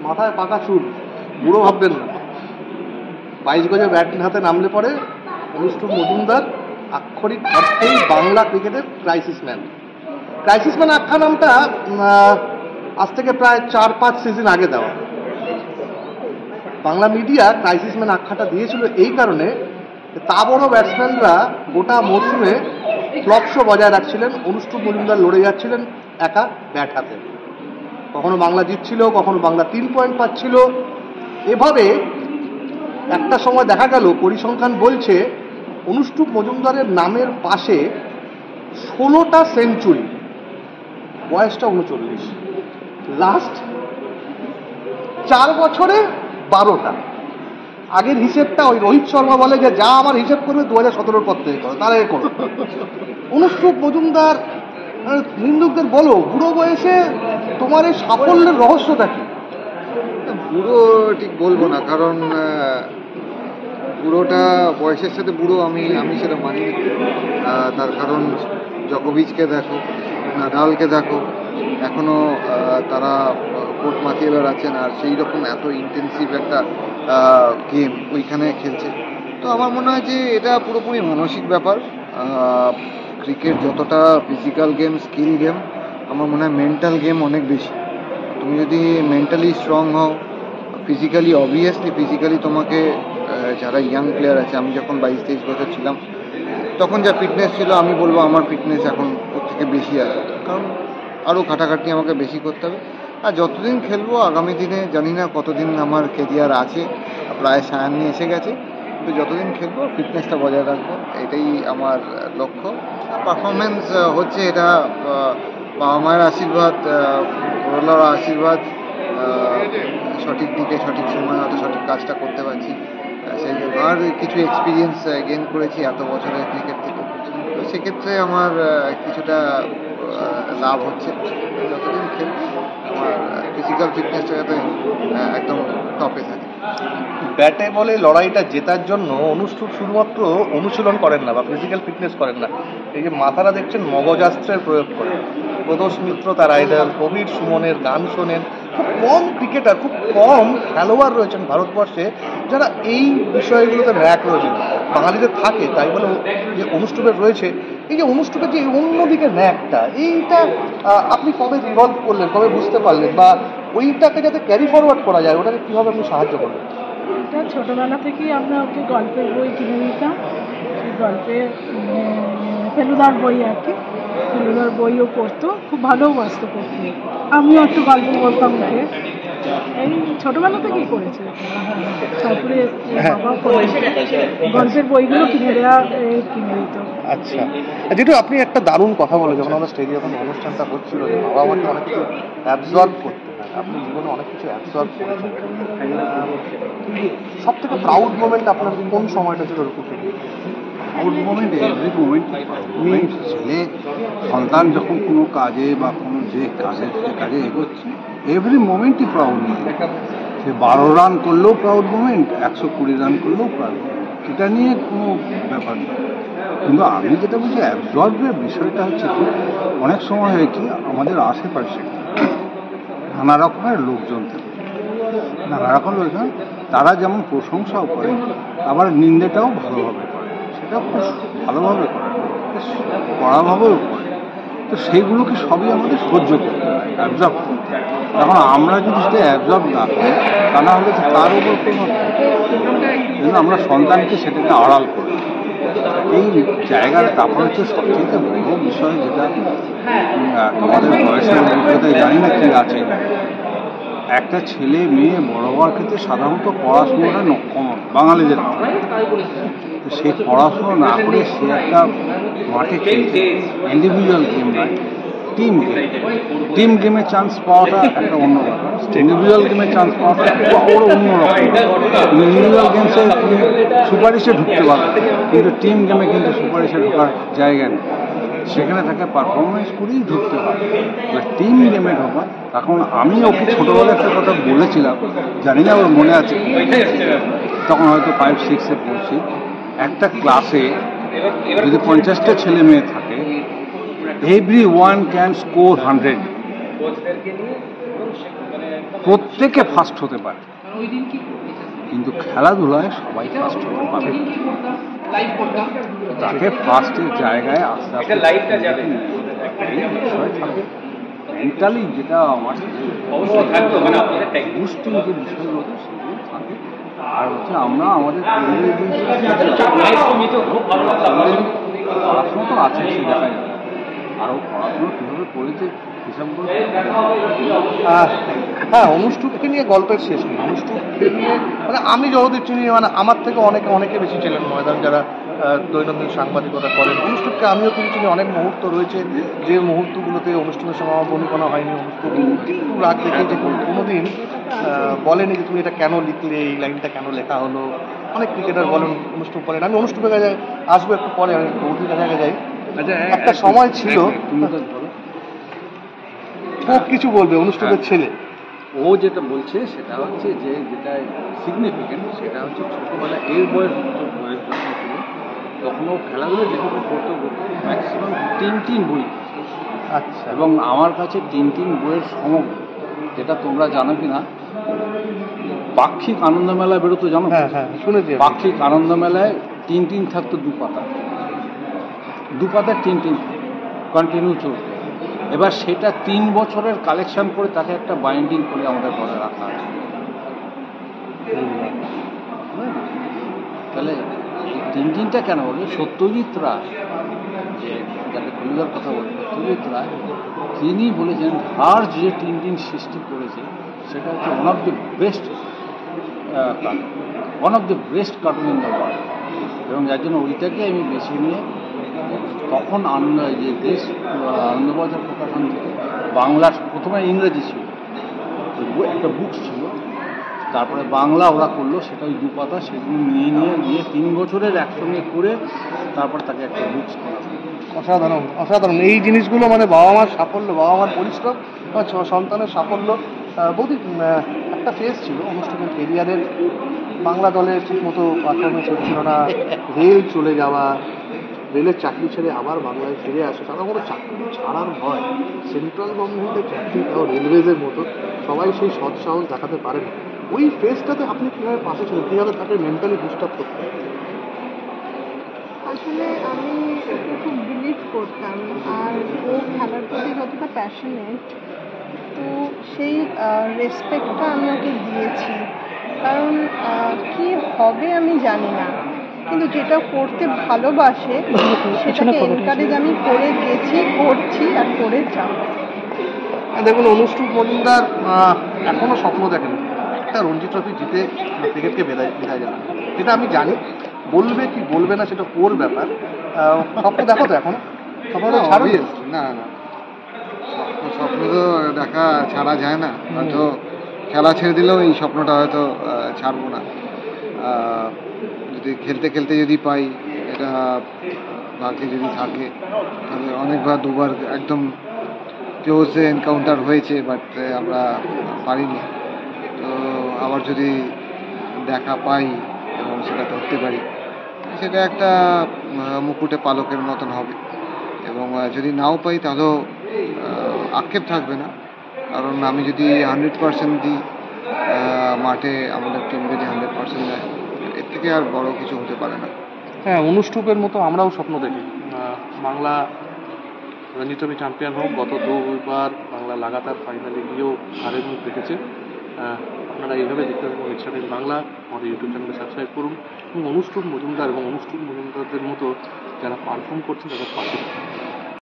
মাথায় পাকা চুল, বুড়ো ভাববেন না। 22 গজে ব্যাট হাতে নামলে পরে অনুষ্ঠুপ মজুমদার আক্ষরিক অর্থেই বাংলা ক্রিকেটের ক্রাইসিস ম্যান। ক্রাইসিস ম্যান আখ্যা নামটা আজ থেকে প্রায় 4-5 সিজন আগে দেওয়া। বাংলা মিডিয়া ক্রাইসিস ম্যান আখ্যাটা দিয়েছিল এই কারণে, তা বড় ব্যাটসম্যানরা গোটা মরশুমে ফ্লপ শো বজায় রাখছিলেন, অনুষ্ঠুপ মজুমদার লড়ে যাচ্ছিলেন একা ব্যাট হাতে। কখনো বাংলা জিতছিল, কখনো বাংলা 3 পয়েন্ট পাচ্ছিল। এভাবে একটা সময় দেখা গেল, পরিসংখ্যান বলছে অনুষ্ঠুপ মজুমদারের নামের পাশে 16টা সেঞ্চুরি, বয়সটা 39, লাস্ট 4 বছরে 12টা। আগের হিসেবটা ওই রোহিত শর্মা বলে যে যা আমার হিসেব করবে 2017 পর থেকে করো, তার আগে করো। অনুষ্ঠুপ মজুমদার, নিন্দুকদের বলো, বুড়ো বয়সে তোমার এই সাফল্যের রহস্যটা কি? বুড়ো ঠিক বলবো না, কারণ বুড়োটা বয়সের সাথে বুড়ো আমি সেটা মানি। তার কারণ জকোভিচকে দেখো, নাডালকে দেখো, এখনও তারা কোর্ট মাতিয়ে বেড়াচ্ছেন, আর সেই রকম এত ইন্টেন্সিভ একটা গেম ওইখানে খেলছে। তো আমার মনে হয় যে এটা পুরোপুরি মানসিক ব্যাপার। ক্রিকেট যতটা ফিজিক্যাল গেম, স্কিল গেম, আমার মনে হয় মেন্টাল গেম অনেক বেশি। তুমি যদি মেন্টালি স্ট্রং হও, ফিজিক্যালি তোমাকে, যারা ইয়াং প্লেয়ার আছে, আমি যখন 22-23 বছর ছিলাম তখন যা ফিটনেস ছিল, আমি বলবো আমার ফিটনেস এখন ওর থেকে বেশি আছে, কারণ আরও খাটাখাটি আমাকে বেশি করতে হবে। আর যতদিন খেলবো আগামী দিনে, জানি না কতদিন আমার কেরিয়ার আছে, প্রায় 56 এসে গেছে, তো যতদিন খেলবো ফিটনেসটা বজায় রাখবো, এটাই আমার লক্ষ্য। পারফরমেন্স হচ্ছে, এটা বাবা মায়ের আশীর্বাদ, বড়লার আশীর্বাদ, সঠিক দিকে সঠিক সময় হয়তো সঠিক কাজটা করতে পারছি, সেই আর কিছু এক্সপিরিয়েন্স গেইন করেছি এত বছরের ক্রিকেট থেকে। তো সেক্ষেত্রে আমার কিছুটা লাভ হচ্ছে। যতদিন খেলবো আমার ফিজিক্যাল ফিটনেসটা যাতে একদম টপে থাকে। ব্যাটে বলে লড়াইটা জেতার জন্য অনুষ্ঠুপ শুধুমাত্র অনুশীলন করেন না বা ফিজিক্যাল ফিটনেস করেন না, এই যে মাথারা দেখছেন মগজাস্ত্রের প্রয়োগ করেন। প্রদোষ মিত্র তার আইডল, কবির সুমনের গান শোনেন। খুব কম ক্রিকেটার, খুব কম খেলোয়াড় রয়েছেন ভারতবর্ষে যারা এই বিষয়গুলোতে ন্যাক রয়েছেন। বাঙালিদের থাকে, তাই বলে যে অনুষ্ঠুপের রয়েছে। এই যে অনুষ্ঠুপের যে অন্যদিকে ন্যাকটা, এইটা আপনি কবে রিভলভ করলেন, কবে বুঝতে পারলেন, বা ওইটাকে যাতে ক্যারি ফরওয়ার্ড করা যায় ওটাকে কীভাবে আপনি সাহায্য করবেন? এটা ছোটোবেলা থেকেই আমরা ওকে গল্পের বই কিনে দিতাম, সেই গল্পের ফেলুদার বই আর কি, ফেলুদার বইও পড়তো, খুব ভালোবাসতো পড়তে। আমিও একটু গল্প বলতাম ওকে, এই ছোটোবেলা থেকেই করেছে। তারপরে বাবা গল্পের বইগুলো কিনে দিত। আচ্ছা, যেহেতু আপনি একটা দারুণ কথা বলে, যখন আমরা স্টেজে যখন অনুষ্ঠানটা হচ্ছিল, যে বাবা আমাকে অনেক কিছু অ্যাবজর্ব করতে হয়, আপনি জীবনে অনেক কিছু অ্যাবজর্ব করেছেন। সব থেকে প্রাউড মোমেন্ট আপনার কোন সময়টা ছিল? Proud moment, every moment. আমি ছেলে সন্তান যখন কোনো কাজে বা কোনো যে কাজে এগোচ্ছে, এভরি মোমেন্টই প্রাউড মোমেন্ট। সে 12 রান করলেও প্রাউড মোমেন্ট, 120 রান করলেও প্রাউড মোমেন্ট, এটা নিয়ে কোনো ব্যাপার নেই। কিন্তু আমি যেটা বলছি, অ্যাবজর্বের বিষয়টা হচ্ছে কি, অনেক সময় হয় কি, আমাদের আশেপাশে নানা রকমের লোকজন থাকে, নানা রকম লোকজন, তারা যেমন প্রশংসাও করে, আবার নিন্দাটাও ভালোভাবে করে, সেটা খুব ভালোভাবে করে, কড়াভাবেও করে। তো সেইগুলোকে সবই আমাদের সহ্য করতে হয়, অ্যাবজর্ব করতে হয়। এখন আমরা যদি সেটা অ্যাবজর্ব না করি, তা না হলে তার উপর প্রভাব পড়বে। কিন্তু আমরা সন্তানকে সেটাকে আড়াল করি। এই জায়গার, তারপর হচ্ছে সবথেকে বড় বিষয়, যেটা তোমাদের বয়সের অভিজ্ঞতায় জানি না কি আছে, একটা ছেলে মেয়ে বড় হওয়ার ক্ষেত্রে সাধারণত পড়াশোনাটা কমন বাঙালিদের। তো সে পড়াশোনা না করে সে একটা মাঠে খেলছে, ইন্ডিভিজুয়াল গেম নয়, টিম গেমে চান্স পাওয়াটা একটা অন্য ব্যাপার। ইন্ডিভিজুয়াল গেমে চান্স পাওয়াটা ওর অন্য রকম। ইন্ডিভিজুয়াল গেমসে তুমি সুপারিশে ঢুকতে পারো, কিন্তু টিম গেমে কিন্তু সুপারিশে ঢোকার জায়গা নেই, সেখানে তাকে পারফরমেন্স করেই ঢুকতে হয়। টিম গেমে ঢোকা, এখন আমি ওকে ছোটোবেলায় একটা কথা বলেছিলাম, জানি না ওর মনে আছে, তখন হয়তো 5-6-এ পড়ছি। একটা ক্লাসে যদি 50টা ছেলে মেয়ে থাকে, everyone can score 100, প্রত্যেকে ফার্স্ট হতে পারে, কিন্তু খেলাধুলায় সবাই ফার্স্ট হতে পারে। তাকে ফার্স্টের জায়গায় আস্তে আস্তে বিষয় থাকে। মেন্টালি যেটা আমার বুস্টিং যে বিষয়গুলো সেগুলো থাকে। আর হচ্ছে আমরা আমাদের পড়াশোনা তো আছে, সে দেখা যাবে আরও পড়াশোনা কীভাবে করেছে হিসাব করে। হ্যাঁ, অনুষ্ঠুপকে নিয়ে গল্পের শেষ নেই। অনুষ্ঠুপকে নিয়ে মানে আমি যতদূর চিনি, মানে আমার থেকে অনেকে বেশি ছিলেন ময়দান যারা দৈনন্দিন সাংবাদিকতা করেন। অনুষ্ঠুপকে আমিও কিন্তু চিনি, অনেক মুহূর্ত রয়েছে যে মুহূর্তগুলোতে অনুষ্ঠানের সময় আমার বনিকোনা হয়নি। অনুষ্ঠুপ একটু রাগ দেখে যে কোনোদিন বলেনি যে তুমি এটা কেন লিখলে, এই লাইনটা কেন লেখা হলো। অনেক ক্রিকেটার বলেন, অনুষ্ঠুপ বলেন। আমি অনুষ্ঠুপের কাছে আসবো একটু পরে, আমি বৌদির জায়গায় যাই। একটা সময় ছিল খুব কিছু বলবে অনুষ্ঠুপের ছেলে। ও যেটা বলছে সেটা হচ্ছে যে যেটা সিগনিফিকেন্ট সেটা হচ্ছে ছোটোবেলা এর বয়স যখন ছিল তখন ও খেলাধুলো যেটুকু করতে ম্যাক্সিমাম তিন বই। আচ্ছা। এবং আমার কাছে তিন বইয়ের সমগ্র, যেটা তোমরা জানো কি না, পাক্ষিক আনন্দ মেলা বেরোতো জানো? হ্যাঁ, শুনেছি। পাক্ষিক আনন্দ মেলায় তিন থাকতো, দু পাতার তিন কন্টিনিউ চলতো। এবার সেটা 3 বছরের কালেকশন করে তাকে একটা বাইন্ডিং করে আমাদের ঘরে রাখা আছে। তাহলে এই তিনটা কেন বলে? সত্যজিৎ রায়, যে যাকে ফেলুদার কথা বলে, সত্যজিৎ রায় তিনি বলেছেন আর যে তিন সৃষ্টি করেছে সেটা হচ্ছে one of the best cartoon in the world. এবং যার জন্য ওইটাকে আমি বেছে নিয়ে তখন আনন্দবাজার প্রকাশন থেকে বাংলা, প্রথমে ইংরেজি ছিল, একটা বুকস ছিল, তারপরে বাংলা ওরা করলো, সেটা ওই 2 পাতা, সেগুলো নিয়ে 3 বছরের একসঙ্গে করে তারপর তাকে একটা বুকস করা। অসাধারণ এই জিনিসগুলো, মানে বাবা মার সাফল্য, বাবা মার পরিশ্রম, সন্তানের সাফল্য। বৌদি, একটা ফেজ ছিল অনুষ্ঠানের কেরিয়ারের, বাংলা দলে ঠিক মতো পারফরমেন্স হচ্ছিল না, রেল চলে যাওয়া, রেলের চাকরি ছেড়ে আবার বাংলায় ফিরে আসে, তারা কোনো চাকরি ছাড়ার ভয়, সেন্ট্রাল গভর্নমেন্টের চাকরি তাও রেলওয়েজের মতো, সবাই সেই সৎসাহস দেখাতে পারে না। ওই ফেজটাতে আপনি কীভাবে পাশে ছিলেন, কীভাবে তাকে মেন্টালি বুস্ট আপ করতেন? আসলে আমি ওকে খুব বিলিভ করতাম, আর ও খেলার প্রতি যতটা প্যাশনেট, তো সেই রেসপেক্টটা আমি ওকে দিয়েছি। কারণ কি হবে আমি জানি না, কিন্তু যেটা করতে ভালোবাসে সেটাকে এনকারেজ আমি করে গেছি, করছি আর করে যাব। দেখুন, অনুষ্ঠুপ মজুমদার এখনও স্বপ্ন দেখেন একটা রঞ্জি ট্রফি জিতে ক্রিকেটকে বিদায় জানান। এটা আমি জানি, বলবে কি বলবে না সেটা ওর ব্যাপার। স্বপ্ন দেখো তো এখনো? না, স্বপ্ন তো দেখা ছাড়া যায় না। হয়তো খেলা ছেড়ে দিলেও এই স্বপ্নটা হয়তো ছাড়বো না। যদি খেলতে যদি পাই, এটা ভাগ্যে যদি থাকে, তাহলে অনেকবার 2বার একদম ক্লোজে এনকাউন্টার হয়েছে, বাট আমরা পারিনি। তো আবার যদি দেখা পাই এবং সেটা ধরতে পারি, সেটা একটা মুকুটে পালকের মতন হবে। এবং যদি নাও পাই তাহলেও আক্ষেপ থাকবে না, কারণ আমি যদি 100% দিই মাঠে, আমাদের টিম যদি 100% দেয়, এর থেকে আর বড় কিছু হতে পারে না। হ্যাঁ, অনুষ্ঠুপের মতো আমরাও স্বপ্ন দেখি বাংলা রঞ্জি ট্রফি চ্যাম্পিয়ন হোক। গত 2বার বাংলা লাগাতার ফাইনালে গিয়েও হারের মুখ দেখেছে। আপনারা এইভাবে দেখতে থাকুন ইচ্ছাটেক বাংলা, আমাদের ইউটিউব চ্যানেলে সাবস্ক্রাইব করুন, এবং অনুষ্ঠুপ মজুমদার এবং অনুষ্ঠুপ মজুমদারদের মতো যারা পারফর্ম করছেন তাদের পাশে